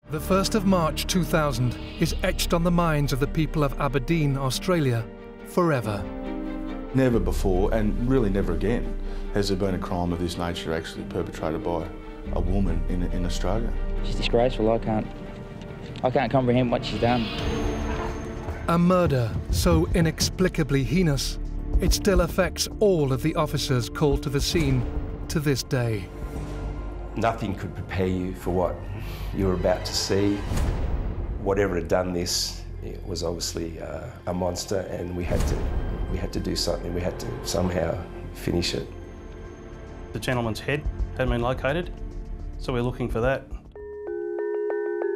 The 1st of March 2000 is etched on the minds of the people of Aberdeen, Australia, forever. Never before, and really never again, has there been a crime of this nature actually perpetrated by a woman in Australia. She's disgraceful. I can't comprehend what she's done. A murder so inexplicably heinous, it still affects all of the officers called to the scene to this day. Nothing could prepare you for what you were about to see. Whatever had done this, it was obviously a monster, and we had to do something. We had to somehow finish it. The gentleman's head had been located, so we're looking for that.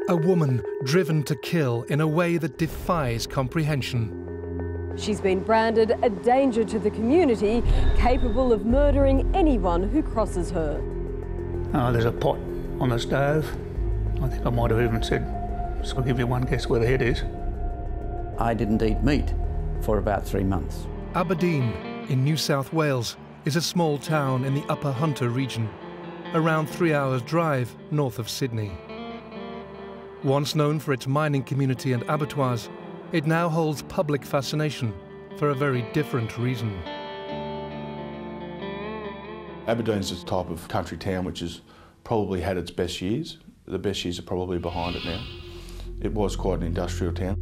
A woman driven to kill in a way that defies comprehension. She's been branded a danger to the community, capable of murdering anyone who crosses her. There's a pot on the stove. I think I might have even said, so I'll give you one guess where the head is. I didn't eat meat for about 3 months. Aberdeen, in New South Wales, is a small town in the Upper Hunter region, around 3 hours' drive north of Sydney. Once known for its mining community and abattoirs, it now holds public fascination for a very different reason. Aberdeen's a type of country town which has probably had its best years. The best years are probably behind it now. It was quite an industrial town.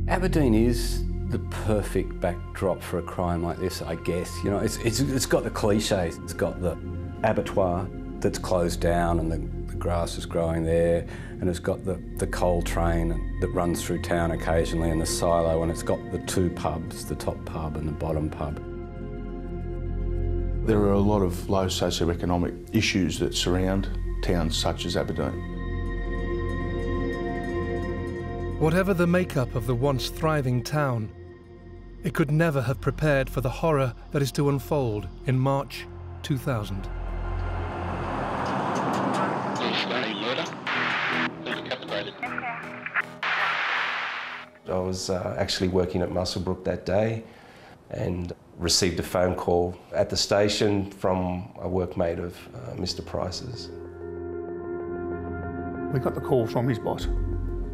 Aberdeen is the perfect backdrop for a crime like this, I guess. You know, it's got the cliches. It's got the abattoir that's closed down and the grass is growing there, and it's got the coal train that runs through town occasionally, and the silo, and it's got the two pubs, the top pub and the bottom pub. There are a lot of low socioeconomic issues that surround towns such as Aberdeen. Whatever the makeup of the once thriving town, it could never have prepared for the horror that is to unfold in March 2000. I was actually working at Muswellbrook that day and received a phone call at the station from a workmate of Mr. Price's. We got the call from his boss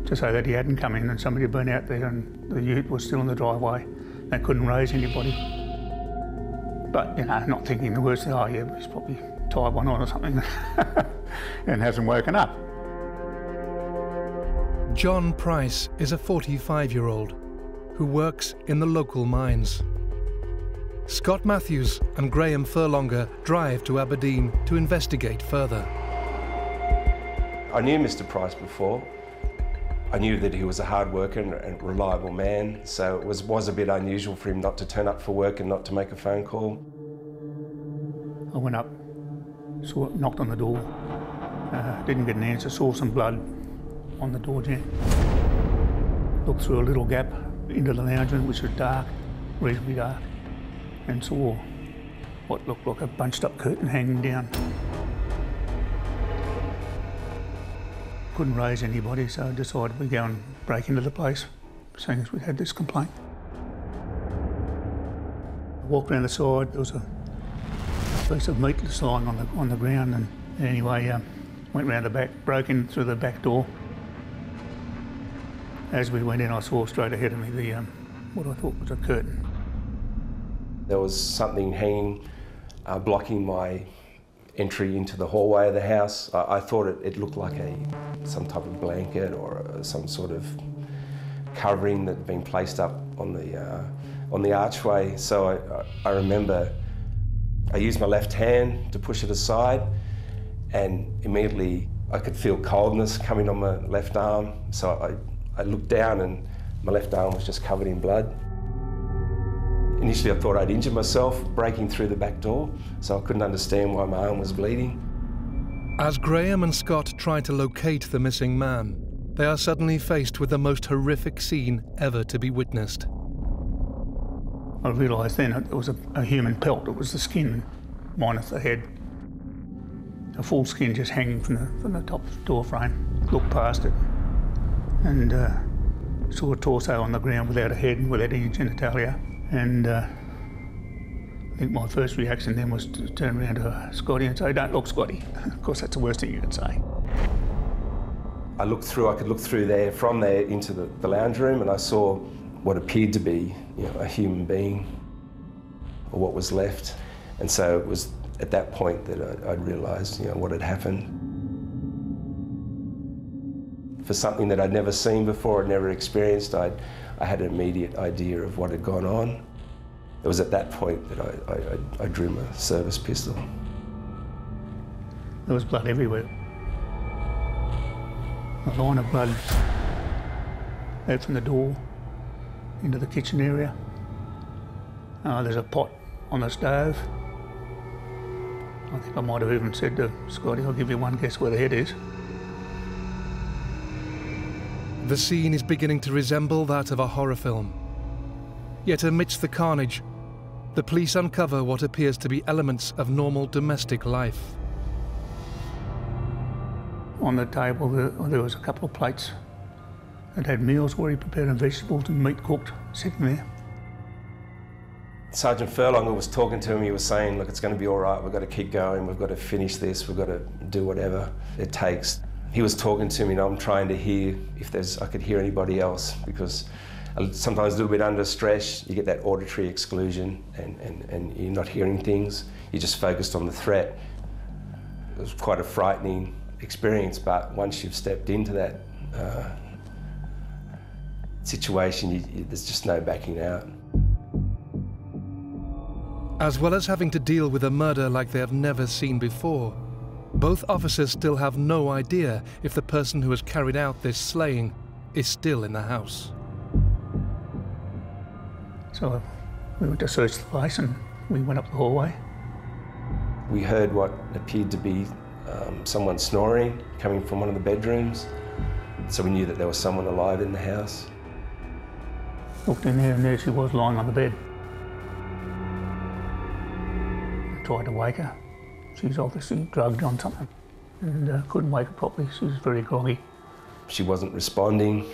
to say that he hadn't come in and somebody had been out there and the ute was still in the driveway. They couldn't raise anybody. But, you know, not thinking the worst, oh yeah, he's probably tied one on or something and hasn't woken up. John Price is a 45-year-old who works in the local mines. Scott Matthews and Graham Furlonger drive to Aberdeen to investigate further. I knew Mr. Price before. I knew that he was a hard worker and reliable man, so it was a bit unusual for him not to turn up for work and not to make a phone call. I went up, knocked on the door, didn't get an answer, saw some blood on the door jamb. Looked through a little gap into the lounge room, which was dark, reasonably dark, and saw what looked like a bunched up curtain hanging down. Couldn't raise anybody, so I decided we'd go and break into the place, seeing as we had this complaint. I walked around the side, there was a piece of meat lying on the ground, and anyway, went round the back, broke in through the back door. As we went in, I saw straight ahead of me what I thought was a curtain. There was something hanging, blocking my entry into the hallway of the house. I thought it looked like some type of blanket or some sort of covering that had been placed up on the archway. So I remember I used my left hand to push it aside, and immediately I could feel coldness coming on my left arm. So I looked down and my left arm was just covered in blood. Initially I thought I'd injured myself breaking through the back door, so I couldn't understand why my arm was bleeding. As Graham and Scott try to locate the missing man, they are suddenly faced with the most horrific scene ever to be witnessed. I realised then it was a human pelt. It was the skin minus the head. A full skin just hanging from the top door frame. Looked past it and saw a torso on the ground without a head and without any genitalia. And I think my first reaction then was to turn around to Scotty and say, "Don't look, Scotty." Of course, that's the worst thing you can say. I could look through there, from there into the lounge room, and I saw what appeared to be, a human being, or what was left. And so it was at that point that I'd realised, what had happened. For something that I'd never seen before, I'd never experienced, I had an immediate idea of what had gone on. It was at that point that I drew my service pistol. There was blood everywhere. A line of blood out from the door into the kitchen area. There's a pot on the stove. I think I might have even said to Scotty, I'll give you one guess where the head is. The scene is beginning to resemble that of a horror film. Yet amidst the carnage, the police uncover what appears to be elements of normal domestic life. On the table there was a couple of plates that had meals already prepared and vegetables and meat cooked, sitting there. Sergeant Furlonger was talking to him. He was saying, look, it's going to be all right, we've got to keep going, we've got to finish this, we've got to do whatever it takes. He was talking to me and I'm trying to hear if I could hear anybody else, because sometimes a little bit under stress, you get that auditory exclusion and you're not hearing things, you're just focused on the threat. It was quite a frightening experience, but once you've stepped into that situation, there's just no backing out. As well as having to deal with a murder like they have never seen before, both officers still have no idea if the person who has carried out this slaying is still in the house. So we went to search the place and we went up the hallway. We heard what appeared to be someone snoring coming from one of the bedrooms, so we knew that there was someone alive in the house. Looked in there and there she was lying on the bed. I tried to wake her. She was obviously drugged on something and couldn't wake her properly. She was very groggy. She wasn't responding,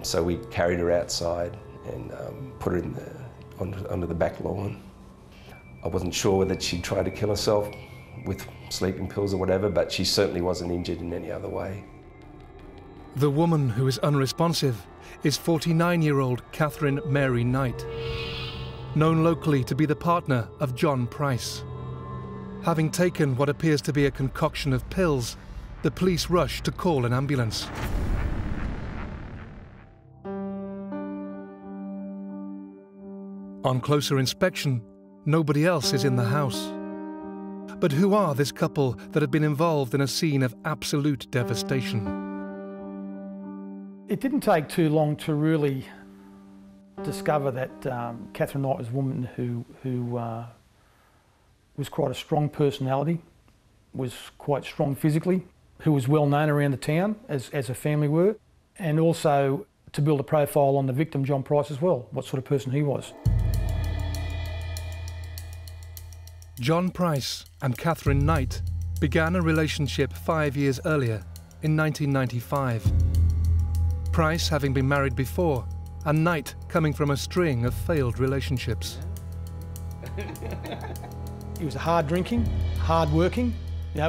so we carried her outside and put her onto the back lawn. I wasn't sure whether she'd tried to kill herself with sleeping pills or whatever, but she certainly wasn't injured in any other way. The woman who is unresponsive is 49-year-old Katherine Mary Knight, known locally to be the partner of John Price. Having taken what appears to be a concoction of pills, the police rush to call an ambulance. On closer inspection, nobody else is in the house. But who are this couple that had been involved in a scene of absolute devastation? It didn't take too long to really discover that Katherine Knight was a woman who was quite a strong personality, was quite strong physically, who was well known around the town, as a family were, and also to build a profile on the victim, John Price, as well, what sort of person he was. John Price and Katherine Knight began a relationship 5 years earlier, in 1995. Price having been married before, and Knight coming from a string of failed relationships. He was hard drinking, hard working,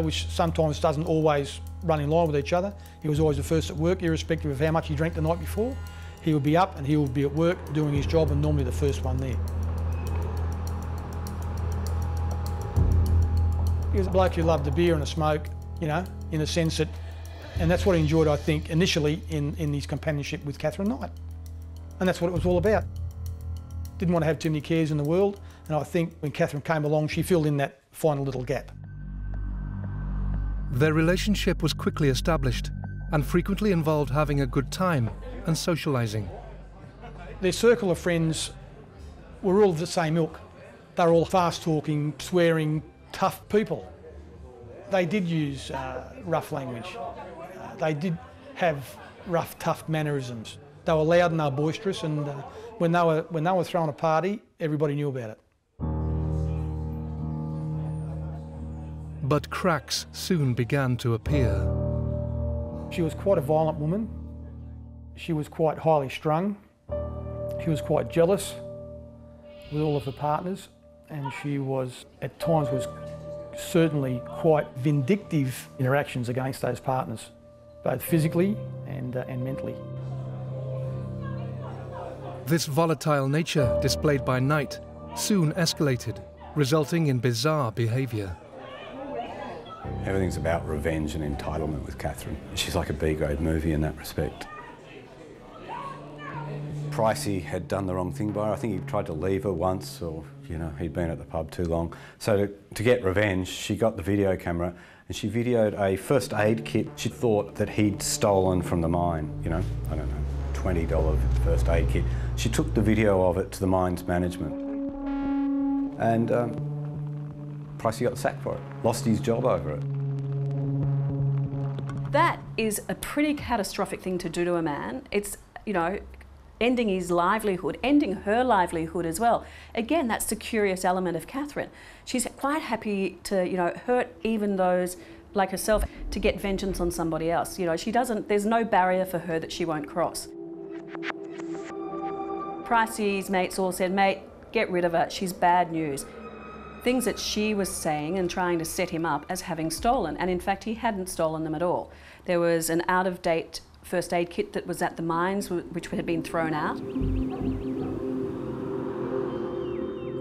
which sometimes doesn't always run in line with each other. He was always the first at work, irrespective of how much he drank the night before. He would be up and he would be at work doing his job, and normally the first one there. He was a bloke who loved a beer and a smoke, in the sense that, and that's what he enjoyed, I think, initially in his companionship with Katherine Knight. And that's what it was all about. Didn't want to have too many cares in the world, and I think when Katherine came along, she filled in that final little gap. Their relationship was quickly established and frequently involved having a good time and socialising. Their circle of friends were all of the same ilk. They were all fast-talking, swearing, tough people. They did use rough language. They did have rough, tough mannerisms. They were loud and they were boisterous, and when they were throwing a party, everybody knew about it. But cracks soon began to appear. She was quite a violent woman. She was quite highly strung. She was quite jealous with all of her partners, and she was, at times, was certainly quite vindictive in her actions against those partners. both physically and mentally. This volatile nature displayed by Knight soon escalated, resulting in bizarre behaviour. Everything's about revenge and entitlement with Katherine. She's like a B-grade movie in that respect. Pricey had done the wrong thing by her. I think he tried to leave her once, or, you know, he'd been at the pub too long. So to get revenge, she got the video camera and she videoed a first aid kit she thought that he'd stolen from the mine, you know, I don't know, $20 first aid kit. She took the video of it to the mine's management. And Pricey got sacked for it, lost his job over it. That is a pretty catastrophic thing to do to a man. It's, you know, ending his livelihood, ending her livelihood as well. Again, that's the curious element of Katherine. She's quite happy to, you know, hurt even those like herself to get vengeance on somebody else. You know, she doesn't, there's no barrier for her that she won't cross. Pricey's mates all said, mate, get rid of her, she's bad news. Things that she was saying and trying to set him up as having stolen, and in fact he hadn't stolen them at all. There was an out-of-date first aid kit that was at the mines which had been thrown out.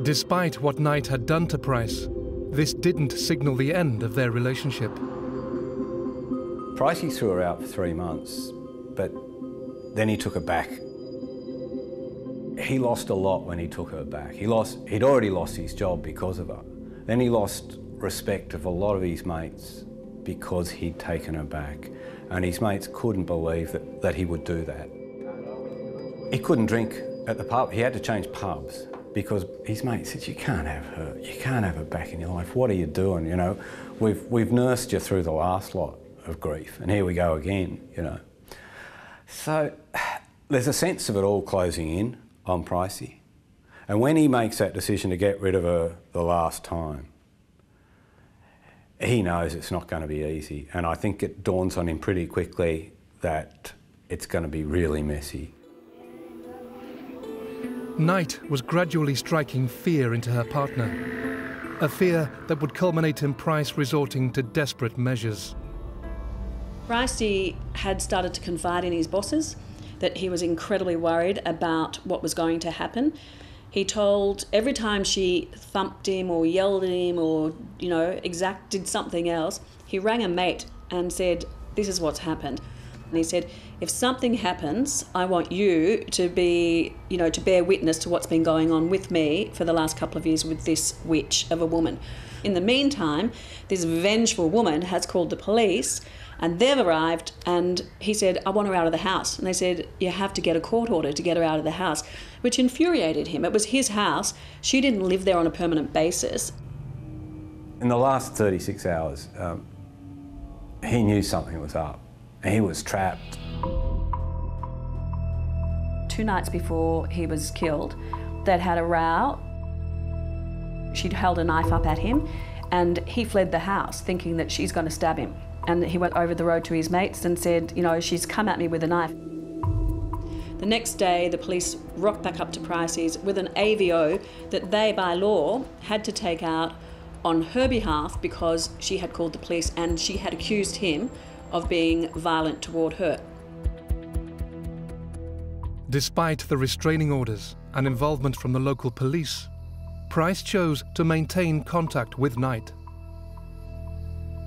Despite what Knight had done to Price, this didn't signal the end of their relationship. Pricey threw her out for 3 months, but then he took her back. He lost a lot when he took her back. He'd already lost his job because of her. Then he lost respect of a lot of his mates because he'd taken her back. And his mates couldn't believe that he would do that. He couldn't drink at the pub. He had to change pubs because his mate said, you can't have her back in your life. What are you doing, you know? We've nursed you through the last lot of grief and here we go again, you know. So there's a sense of it all closing in on Pricey. And when he makes that decision to get rid of her the last time, he knows it's not going to be easy, and I think it dawns on him pretty quickly that it's going to be really messy. Knight was gradually striking fear into her partner, a fear that would culminate in Price resorting to desperate measures. Pricey had started to confide in his bosses that he was incredibly worried about what was going to happen. He told every time she thumped him or yelled at him or, you know, did something else, he rang a mate and said, this is what's happened. And he said, if something happens, I want you to be, you know, to bear witness to what's been going on with me for the last couple of years with this witch of a woman. In the meantime, this vengeful woman has called the police and they've arrived, and he said, I want her out of the house. And they said, you have to get a court order to get her out of the house, which infuriated him. It was his house. She didn't live there on a permanent basis. In the last 36 hours, he knew something was up. He was trapped. 2 nights before he was killed, they'd had a row. She'd held a knife up at him, and he fled the house thinking that she's going to stab him. And he went over the road to his mates and said, you know, she's come at me with a knife. The next day, the police rocked back up to Pricey's with an AVO that they, by law, had to take out on her behalf because she had called the police and she had accused him of being violent toward her. Despite the restraining orders and involvement from the local police, Price chose to maintain contact with Knight.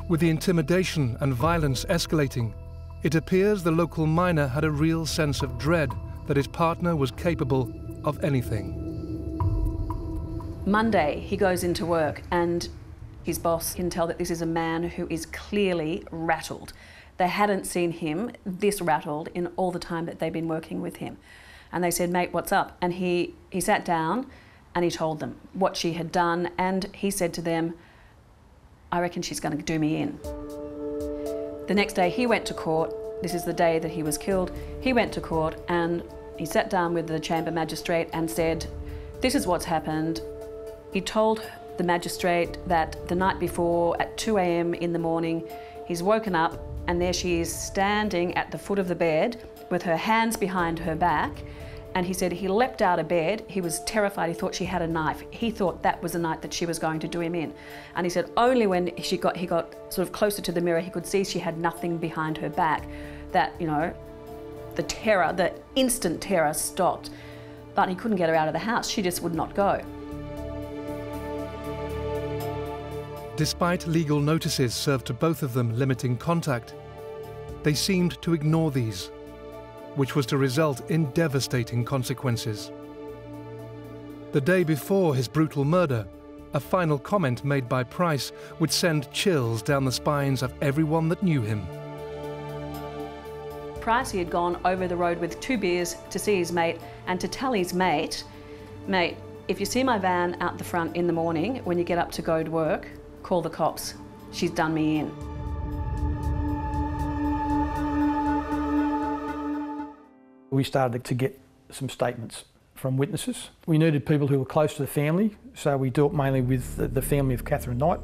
With the intimidation and violence escalating, it appears the local miner had a real sense of dread that his partner was capable of anything. Monday, he goes into work and his boss can tell that this is a man who is clearly rattled. They hadn't seen him this rattled in all the time that they've been working with him. And they said, mate, what's up? And he sat down and he told them what she had done, and he said to them, I reckon she's going to do me in. The next day he went to court. This is the day that he was killed. He went to court and he sat down with the chamber magistrate and said, this is what's happened. He told the magistrate that the night before at 2 a.m. in the morning, he's woken up and there she is standing at the foot of the bed with her hands behind her back And he said he leapt out of bed, he was terrified, he thought she had a knife. He thought that was the night that she was going to do him in. And he said only when he got sort of closer to the mirror, he could see she had nothing behind her back, that, you know, the terror, the instant terror stopped. But he couldn't get her out of the house, she just would not go. Despite legal notices served to both of them limiting contact, they seemed to ignore these, which was to result in devastating consequences. The day before his brutal murder, a final comment made by Price would send chills down the spines of everyone that knew him. Price, he had gone over the road with 2 beers to see his mate and to tell his mate, "Mate, if you see my van out the front in the morning when you get up to go to work, call the cops. She's done me in." We started to get some statements from witnesses. We needed people who were close to the family, so we dealt mainly with the family of Katherine Knight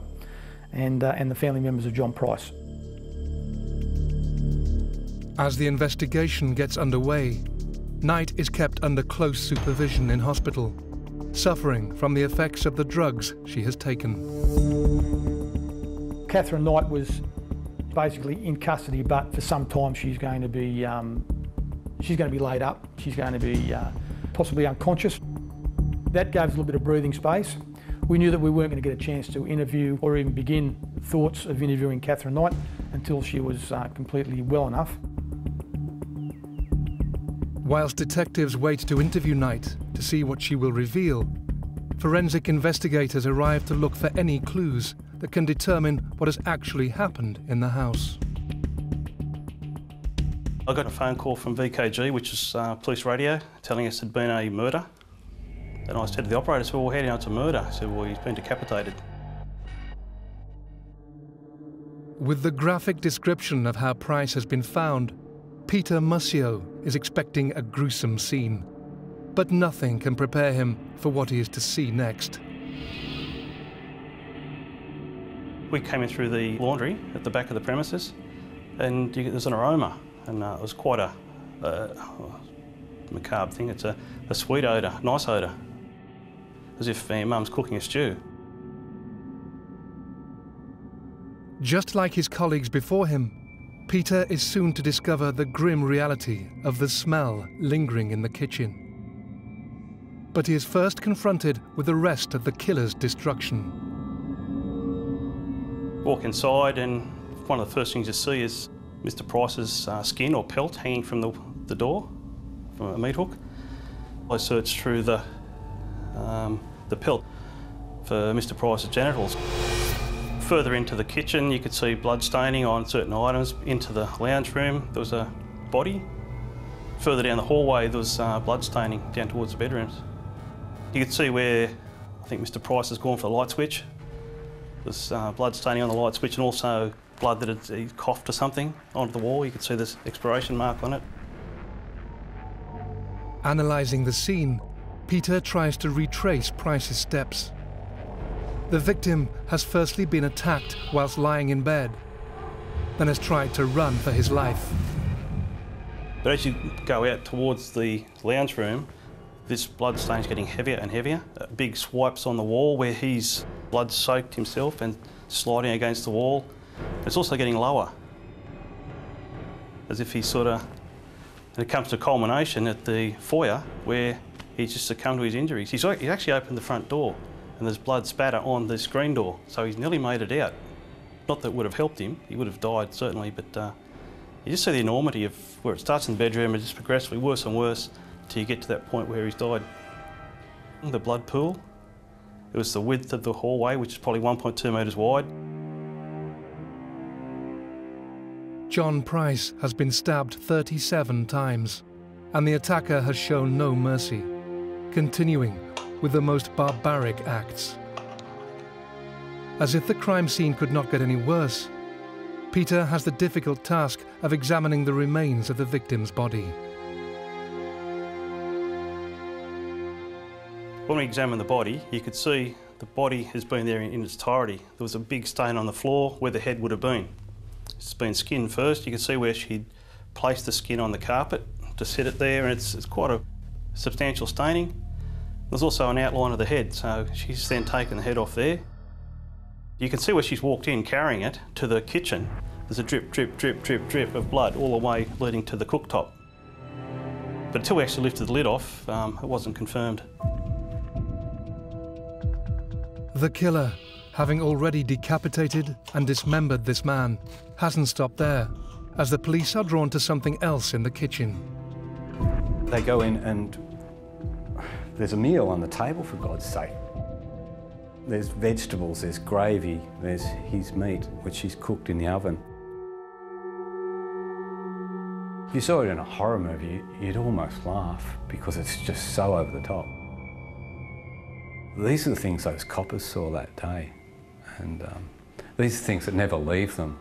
and the family members of John Price. As the investigation gets underway, Knight is kept under close supervision in hospital, suffering from the effects of the drugs she has taken. Katherine Knight was basically in custody, but for some time she's going to be laid up. She's going to be possibly unconscious. That gave us a little bit of breathing space. We knew that we weren't going to get a chance to interview or even begin thoughts of interviewing Katherine Knight until she was completely well enough. Whilst detectives wait to interview Knight to see what she will reveal, forensic investigators arrive to look for any clues that can determine what has actually happened in the house. I got a phone call from VKG, which is police radio, telling us there'd been a murder. And I said to the operator, "Well, how do you know it's a murder?" He said, "Well, he's been decapitated." With the graphic description of how Price has been found, Peter Muscio is expecting a gruesome scene. But nothing can prepare him for what he is to see next. We came in through the laundry at the back of the premises, and there's an aroma. And it was quite a macabre thing. It's a sweet odour, nice odour, as if Mum's cooking a stew. Just like his colleagues before him, Peter is soon to discover the grim reality of the smell lingering in the kitchen. But he is first confronted with the rest of the killer's destruction. Walk inside, and one of the first things you see is Mr Price's skin or pelt hanging from the door, from a meat hook. I searched through the pelt for Mr Price's genitals. Further into the kitchen, you could see blood staining on certain items. Into the lounge room, there was a body. Further down the hallway, there was blood staining down towards the bedrooms. You could see where I think Mr Price has gone for the light switch. There's blood staining on the light switch, and also blood that he coughed or something onto the wall. You could see this expiration mark on it. Analysing the scene, Peter tries to retrace Price's steps. The victim has firstly been attacked whilst lying in bed, then has tried to run for his life. But as you go out towards the lounge room, this blood stain is getting heavier and heavier. Big swipes on the wall where he's blood-soaked himself and sliding against the wall. It's also getting lower, as if he's sort of, and it comes to culmination at the foyer where he's just succumbed to his injuries. He's actually opened the front door and there's blood spatter on the screen door, so he's nearly made it out. Not that it would have helped him, he would have died certainly, but you just see the enormity of where it starts in the bedroom and just progressively worse and worse till you get to that point where he's died. The blood pool, it was the width of the hallway, which is probably 1.2 metres wide. John Price has been stabbed 37 times, and the attacker has shown no mercy, continuing with the most barbaric acts. As if the crime scene could not get any worse, Peter has the difficult task of examining the remains of the victim's body. When we examined the body, you could see the body has been there in its entirety. There was a big stain on the floor where the head would have been. It's been skinned first. You can see where she'd placed the skin on the carpet to set it there, and it's quite a substantial staining. There's also an outline of the head, so she's then taken the head off there. You can see where she's walked in carrying it to the kitchen. There's a drip, drip, drip, drip, drip of blood all the way leading to the cooktop. But until we actually lifted the lid off, it wasn't confirmed. The killer, having already decapitated and dismembered this man, hasn't stopped there, as the police are drawn to something else in the kitchen. They go in and there's a meal on the table, for God's sake. There's vegetables, there's gravy, there's his meat, which he's cooked in the oven. If you saw it in a horror movie, you'd almost laugh because it's just so over the top. These are the things those coppers saw that day, and these are things that never leave them.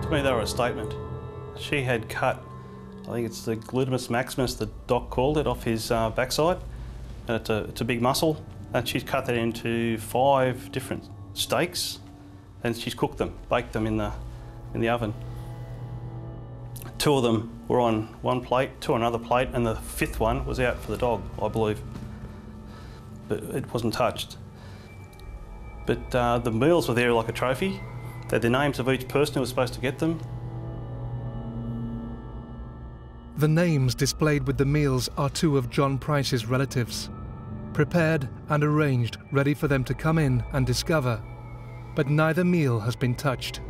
To me, they were a statement. She had cut, I think it's the glutamus maximus, the doc called it, off his backside. And it's a big muscle, and she's cut that into 5 different steaks, and she's cooked them, baked them in the oven. 2 of them were on one plate, 2 on another plate, and the 5th one was out for the dog, I believe. But it wasn't touched. But the meals were there like a trophy. They had the names of each person who was supposed to get them. The names displayed with the meals are 2 of John Price's relatives, prepared and arranged, ready for them to come in and discover. But neither meal has been touched.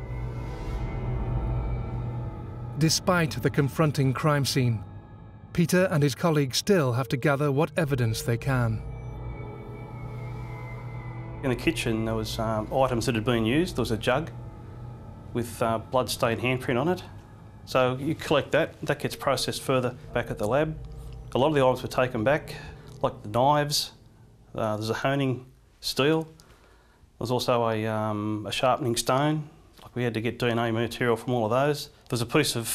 Despite the confronting crime scene, Peter and his colleagues still have to gather what evidence they can. In the kitchen, there was items that had been used. There was a jug with blood-stained handprint on it. So you collect that, that gets processed further back at the lab. A lot of the items were taken back, like the knives. There's a honing steel. There's also a sharpening stone. Like we had to get DNA material from all of those. There's a piece of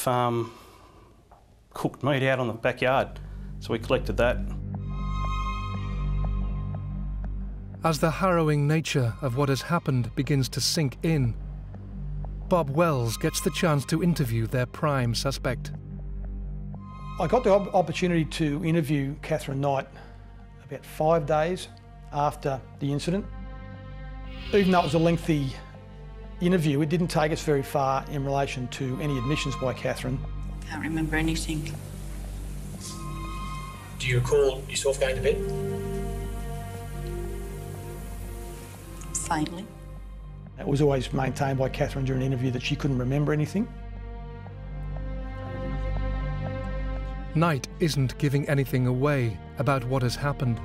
cooked meat out on the backyard, so we collected that. As the harrowing nature of what has happened begins to sink in, Bob Wells gets the chance to interview their prime suspect. I got the opportunity to interview Katherine Knight about 5 days after the incident. Even though it was a lengthy interview, it didn't take us very far in relation to any admissions by Katherine. Can't remember anything. Do you recall yourself going to bed? Faintly. It was always maintained by Katherine during the interview that she couldn't remember anything. Knight isn't giving anything away about what has happened.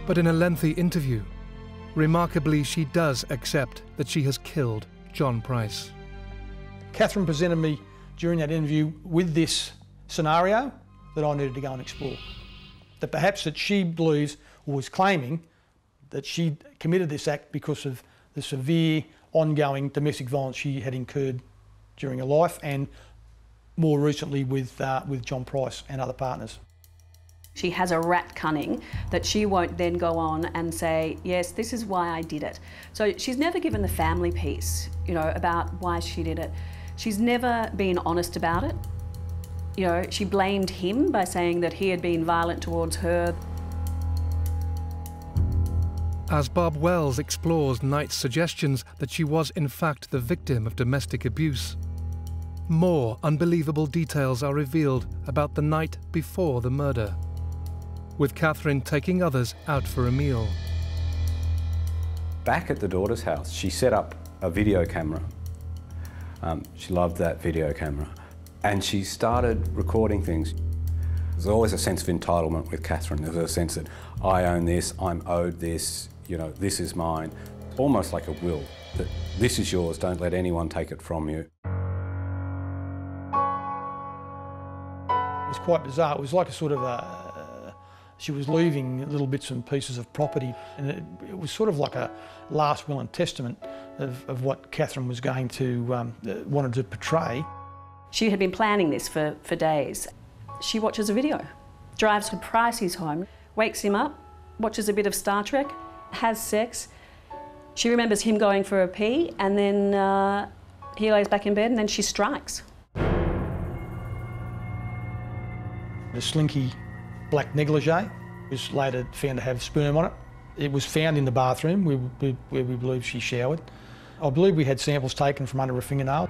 But in a lengthy interview, remarkably, she does accept that she has killed John Price. Katherine presented me during that interview with this scenario that I needed to go and explore. That perhaps that she believes, or was claiming, that she committed this act because of the severe ongoing domestic violence she had incurred during her life, and more recently with John Price and other partners. She has a rat cunning that she won't then go on and say, yes, this is why I did it. So she's never given the family piece, you know, about why she did it. She's never been honest about it. You know, she blamed him by saying that he had been violent towards her. As Bob Wells explores Knight's suggestions that she was in fact the victim of domestic abuse, more unbelievable details are revealed about the night before the murder, with Katherine taking others out for a meal. Back at the daughter's house, she set up a video camera. She loved that video camera. And she started recording things. There's always a sense of entitlement with Katherine. There's a sense that I own this, I'm owed this, you know, this is mine. Almost like a will, that this is yours, don't let anyone take it from you. It was quite bizarre. It was like a sort of she was leaving little bits and pieces of property, and it was sort of like a last will and testament of what Katherine was going to, wanted to portray. She had been planning this for days. She watches a video, drives to Pricey's home, wakes him up, watches a bit of Star Trek, has sex. She remembers him going for a pee, and then he lays back in bed, and then she strikes. A slinky black negligee was later found to have sperm on it. It was found in the bathroom where we believe she showered. I believe we had samples taken from under a fingernail.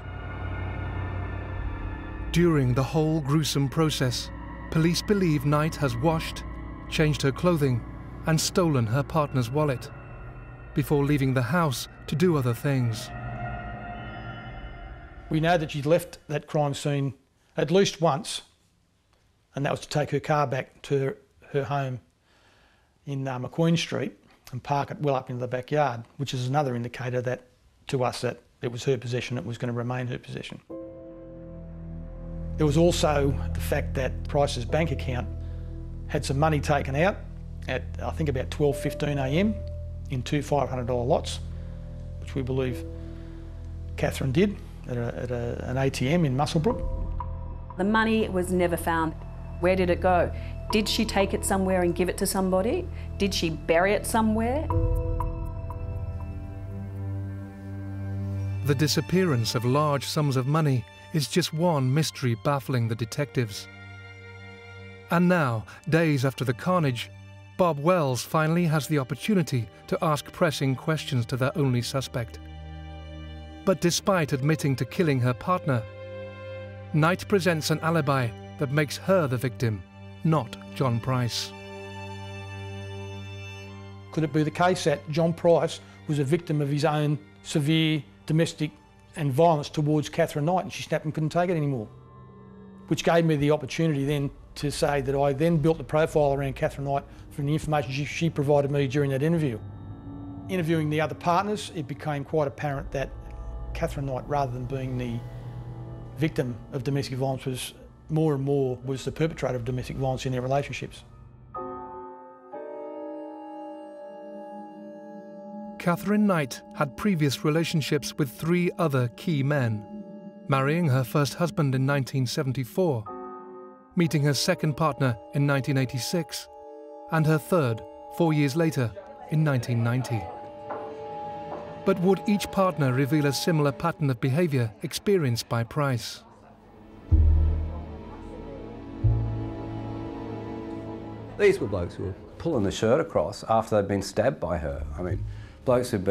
During the whole gruesome process, police believe Knight has washed, changed her clothing, and stolen her partner's wallet before leaving the house to do other things. We know that she'd left that crime scene at least once, and that was to take her car back to her home in McQueen Street and park it well up into the backyard, which is another indicator that to us that it was her possession, it was going to remain her possession. There was also the fact that Price's bank account had some money taken out at I think about 12:15 a.m. in two $500 lots, which we believe Katherine did at an ATM in Muswellbrook. The money was never found. Where did it go? Did she take it somewhere and give it to somebody? Did she bury it somewhere? The disappearance of large sums of money is just one mystery baffling the detectives. And now, days after the carnage, Bob Wells finally has the opportunity to ask pressing questions to their only suspect. But despite admitting to killing her partner, Knight presents an alibi that makes her the victim, not John Price. Could it be the case that John Price was a victim of his own severe domestic and violence towards Katherine Knight, and she snapped and couldn't take it anymore? Which gave me the opportunity then to say that I then built the profile around Katherine Knight from the information she provided me during that interview. Interviewing the other partners, it became quite apparent that Katherine Knight, rather than being the victim of domestic violence, was more and more the perpetrator of domestic violence in their relationships. Katherine Knight had previous relationships with 3 other key men, marrying her first husband in 1974, meeting her second partner in 1986, and her third 4 years later in 1990. But would each partner reveal a similar pattern of behaviour experienced by Price? These were blokes who were pulling the shirt across after they'd been stabbed by her. I mean, blokes who'd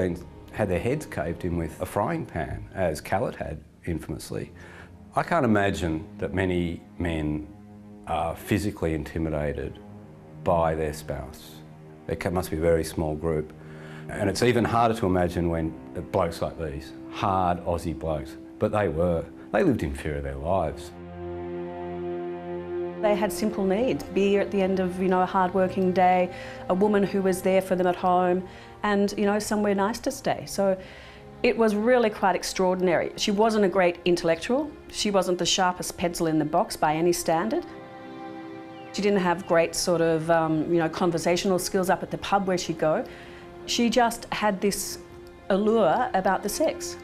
had their heads caved in with a frying pan, as Khaled had infamously. I can't imagine that many men are physically intimidated by their spouse. It must be a very small group. And it's even harder to imagine when blokes like these, hard Aussie blokes, but they lived in fear of their lives. They had simple needs, beer at the end of, a hard working day, a woman who was there for them at home, and, somewhere nice to stay. So it was really quite extraordinary. She wasn't a great intellectual. She wasn't the sharpest pencil in the box by any standard. She didn't have great sort of, conversational skills up at the pub where she'd go. She just had this allure about the sex.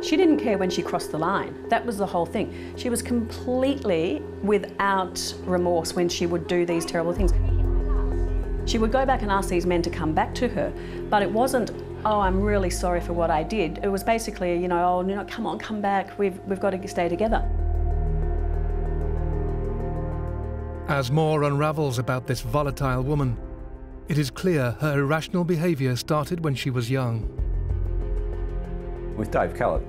She didn't care when she crossed the line. That was the whole thing. She was completely without remorse when she would do these terrible things. She would go back and ask these men to come back to her, but it wasn't, oh, I'm really sorry for what I did. It was basically, oh, come on, come back, we've got to stay together. As more unravels about this volatile woman, it is clear her irrational behaviour started when she was young. With Dave Khaled,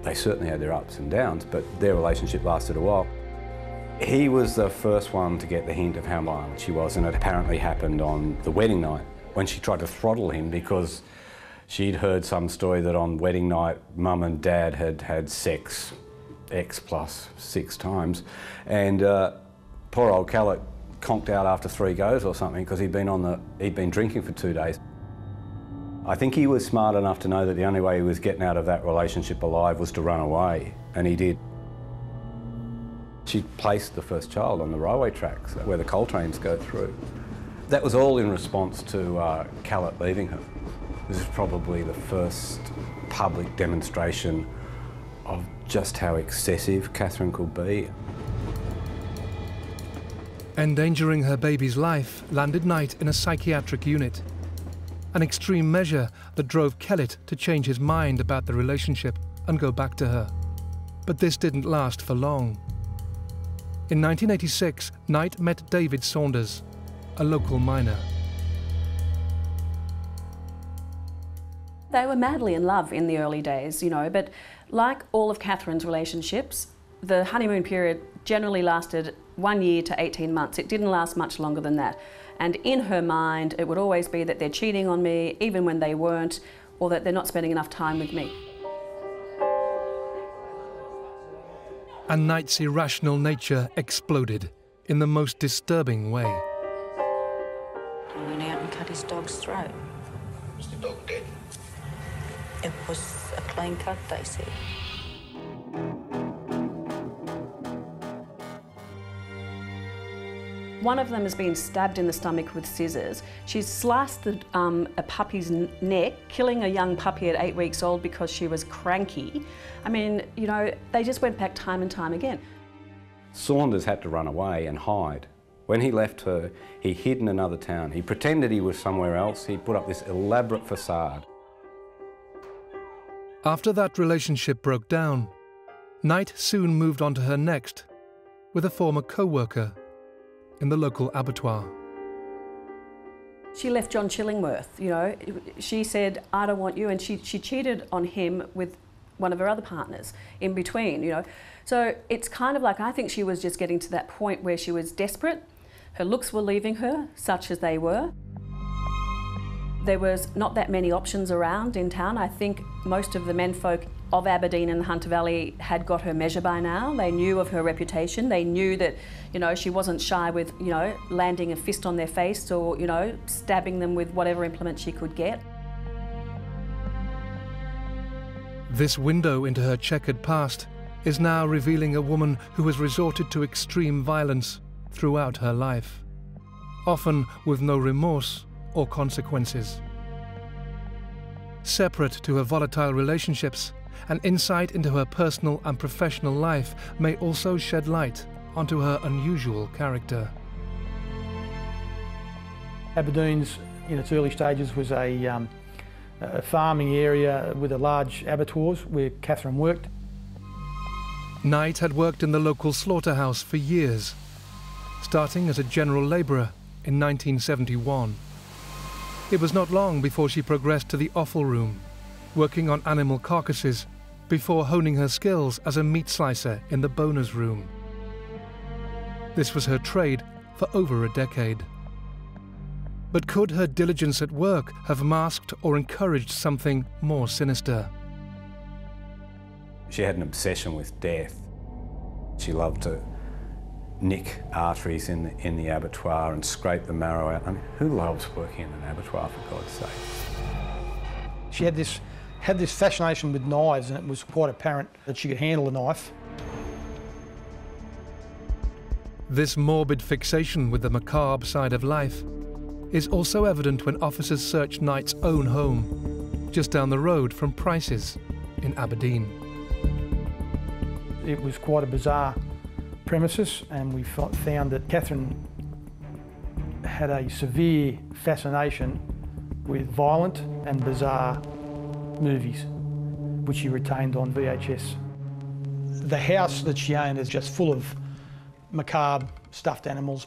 they certainly had their ups and downs, but their relationship lasted a while. He was the first one to get the hint of how violent she was, and it apparently happened on the wedding night when she tried to throttle him because she'd heard some story that on wedding night Mum and Dad had had sex X plus 6 times, and poor old Khaled conked out after 3 goes or something because he'd been drinking for 2 days. I think he was smart enough to know that the only way he was getting out of that relationship alive was to run away, and he did. She placed the first child on the railway tracks where the coal trains go through. That was all in response to Khaled leaving her. This is probably the first public demonstration of just how excessive Katherine could be. Endangering her baby's life landed Knight in a psychiatric unit, an extreme measure that drove Kellett to change his mind about the relationship and go back to her. But this didn't last for long. In 1986, Knight met David Saunders, a local miner. They were madly in love in the early days, you know, but like all of Katherine's relationships, the honeymoon period generally lasted 1 year to 18 months. It didn't last much longer than that. And in her mind, it would always be that they're cheating on me, even when they weren't, or that they're not spending enough time with me. And Knight's irrational nature exploded in the most disturbing way. He went out and cut his dog's throat. Was the dog dead? It was a clean cut, they said. One of them has been stabbed in the stomach with scissors. She's sliced a puppy's neck, killing a young puppy at 8 weeks old because she was cranky. I mean, you know, they just went back time and time again. Saunders had to run away and hide. When he left her, he hid in another town. He pretended he was somewhere else. He put up this elaborate facade. After that relationship broke down, Knight soon moved on to her next with a former co-worker in the local abattoir. She left John Chillingworth, you know. She said, I don't want you, and she cheated on him with one of her other partners in between, you know. So it's kind of like, I think she was just getting to that point where she was desperate. Her looks were leaving her, such as they were. There was not that many options around in town. I think most of the menfolk of Aberdeen and the Hunter Valley had got her measure by now. They knew of her reputation. They knew that, you know, she wasn't shy with, you know, landing a fist on their face or, you know, stabbing them with whatever implement she could get. This window into her checkered past is now revealing a woman who has resorted to extreme violence throughout her life, often with no remorse or consequences. Separate to her volatile relationships, an insight into her personal and professional life may also shed light onto her unusual character. Aberdeen's, in its early stages, was a farming area with a large abattoirs where Katherine worked. Knight had worked in the local slaughterhouse for years, starting as a general labourer in 1971. It was not long before she progressed to the offal room, working on animal carcasses before honing her skills as a meat slicer in the boner's room. This was her trade for over a decade. But could her diligence at work have masked or encouraged something more sinister? She had an obsession with death. She loved to nick arteries in the abattoir and scrape the marrow out. I mean, who loves working in an abattoir, for God's sake? She had this fascination with knives, and it was quite apparent that she could handle a knife. This morbid fixation with the macabre side of life is also evident when officers search Knight's own home, just down the road from Price's in Aberdeen. It was quite a bizarre premises, and we found that Katherine had a severe fascination with violent and bizarre movies, which she retained on VHS. The house that she owned is just full of macabre stuffed animals.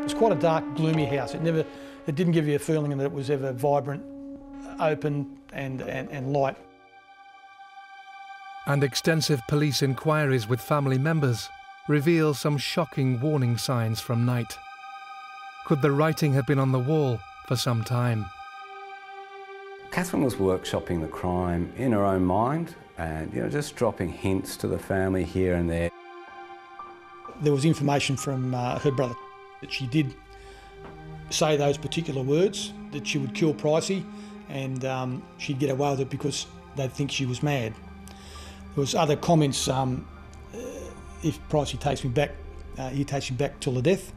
It's quite a dark, gloomy house. It didn't give you a feeling that it was ever vibrant, open and light. And extensive police inquiries with family members reveal some shocking warning signs from Knight. Could the writing have been on the wall for some time? Katherine was workshopping the crime in her own mind and, you know, just dropping hints to the family here and there. There was information from her brother that she did say those particular words, that she would kill Pricey, and she'd get away with it because they'd think she was mad. There was other comments, if Pricey takes me back, he takes me back till the death.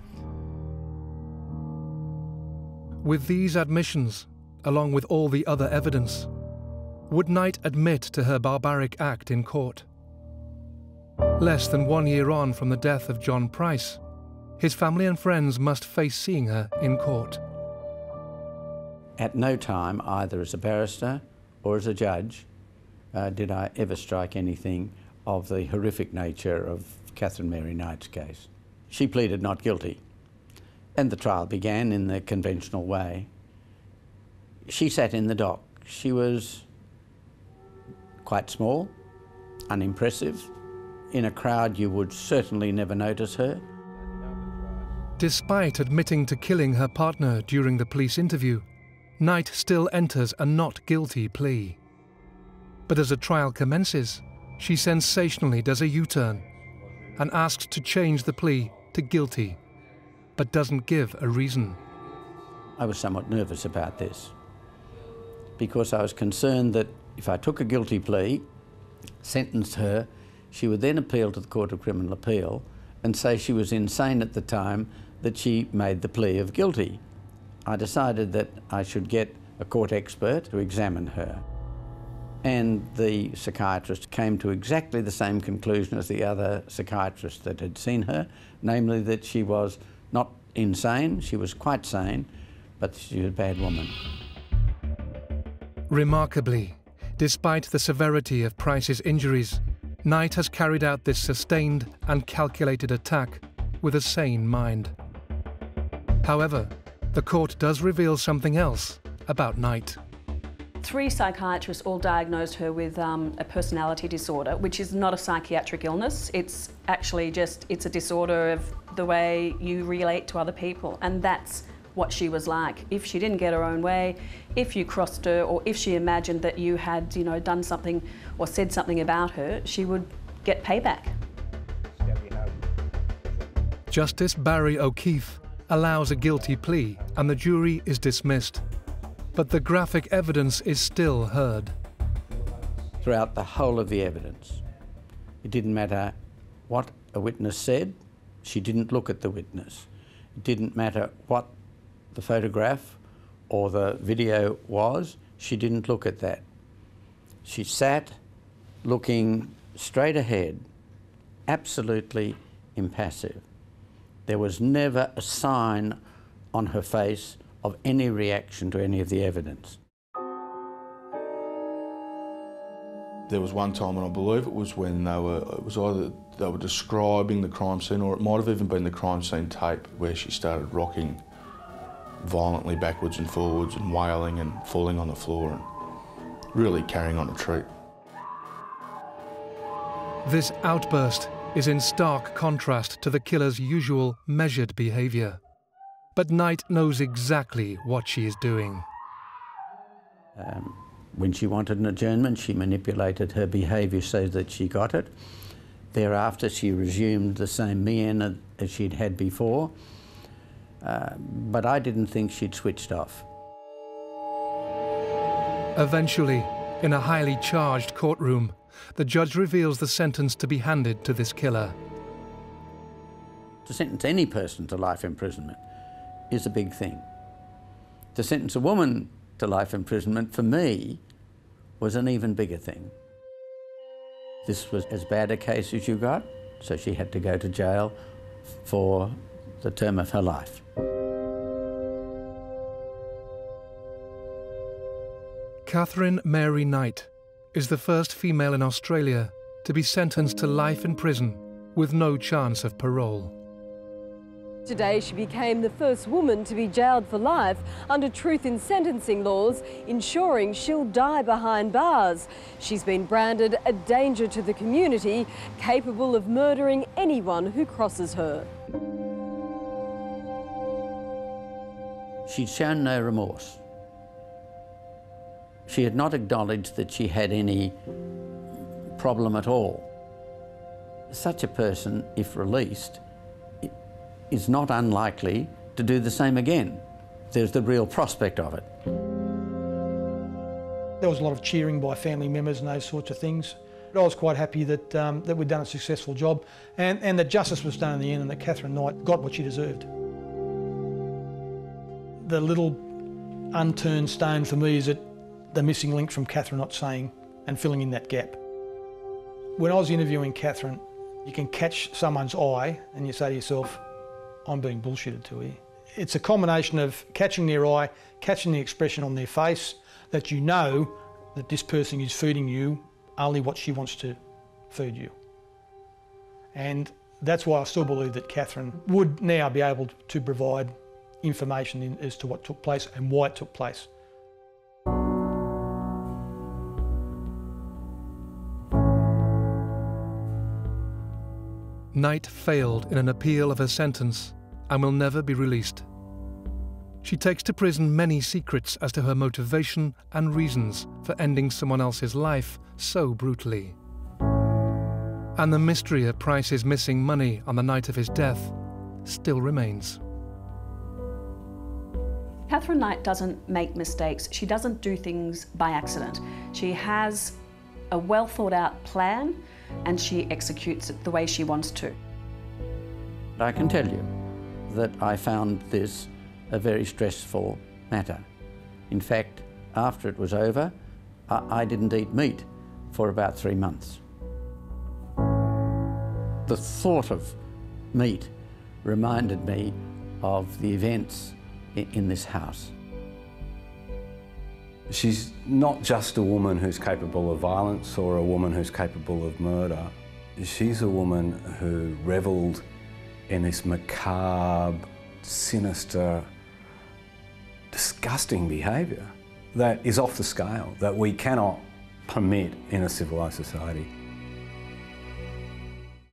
With these admissions, along with all the other evidence, would Knight admit to her barbaric act in court? Less than 1 year on from the death of John Price, his family and friends must face seeing her in court. At no time, either as a barrister or as a judge, did I ever strike anything of the horrific nature of Katherine Mary Knight's case. She pleaded not guilty, and the trial began in the conventional way. She sat in the dock. She was quite small, unimpressive. In a crowd you would certainly never notice her. Despite admitting to killing her partner during the police interview, Knight still enters a not guilty plea. But as the trial commences, she sensationally does a U-turn and asks to change the plea to guilty, but doesn't give a reason. I was somewhat nervous about this because I was concerned that if I took a guilty plea, sentenced her, she would then appeal to the Court of Criminal Appeal and say she was insane at the time that she made the plea of guilty. I decided that I should get a court expert to examine her. And the psychiatrist came to exactly the same conclusion as the other psychiatrist that had seen her, namely that she was not insane, she was quite sane, but she was a bad woman. Remarkably, despite the severity of Price's injuries, Knight has carried out this sustained and calculated attack with a sane mind. However, the court does reveal something else about Knight. 3 psychiatrists all diagnosed her with a personality disorder, which is not a psychiatric illness. It's actually it's a disorder of the way you relate to other people, and that's what she was like. If she didn't get her own way, if you crossed her, or if she imagined that you had, done something or said something about her, she would get payback. Justice Barry O'Keefe allows a guilty plea and the jury is dismissed. But the graphic evidence is still heard. Throughout the whole of the evidence, it didn't matter what a witness said, she didn't look at the witness. It didn't matter what the photograph or the video was, she didn't look at that. She sat looking straight ahead, absolutely impassive. There was never a sign on her face of any reaction to any of the evidence. There was one time, and I believe it was when they were describing the crime scene, or it might have even been the crime scene tape, where she started rocking violently backwards and forwards and wailing and falling on the floor and really carrying on a treat. This outburst is in stark contrast to the killer's usual measured behaviour. But Knight knows exactly what she is doing. When she wanted an adjournment, she manipulated her behaviour so that she got it. Thereafter, she resumed the same mien as she'd had before, but I didn't think she'd switched off. Eventually, in a highly charged courtroom, the judge reveals the sentence to be handed to this killer. To sentence any person to life imprisonment is a big thing. To sentence a woman to life imprisonment, for me, was an even bigger thing. This was as bad a case as you got, so she had to go to jail for the term of her life. Katherine Mary Knight is the first female in Australia to be sentenced to life in prison with no chance of parole. Today she became the first woman to be jailed for life under truth in sentencing laws, ensuring she'll die behind bars. She's been branded a danger to the community, capable of murdering anyone who crosses her. She'd shown no remorse. She had not acknowledged that she had any problem at all. Such a person, if released, is not unlikely to do the same again. There's the real prospect of it. There was a lot of cheering by family members and those sorts of things. I was quite happy that, that we'd done a successful job and that justice was done in the end and that Katherine Knight got what she deserved. The little unturned stone for me is that the missing link from Katherine not saying and filling in that gap. When I was interviewing Katherine, you can catch someone's eye and you say to yourself, I'm being bullshitted to here. It's a combination of catching their eye, catching the expression on their face, that you know that this person is feeding you only what she wants to feed you. And that's why I still believe that Katherine would now be able to provide information as to what took place and why it took place. Knight failed in an appeal of her sentence and will never be released. She takes to prison many secrets as to her motivation and reasons for ending someone else's life so brutally. And the mystery of Price's missing money on the night of his death still remains. Katherine Knight doesn't make mistakes. She doesn't do things by accident. She has a well thought out plan and she executes it the way she wants to. I can tell you that I found this a very stressful matter. In fact, after it was over, I didn't eat meat for about 3 months. The thought of meat reminded me of the events in this house. She's not just a woman who's capable of violence or a woman who's capable of murder. She's a woman who revelled in this macabre, sinister, disgusting behaviour that is off the scale, that we cannot permit in a civilised society.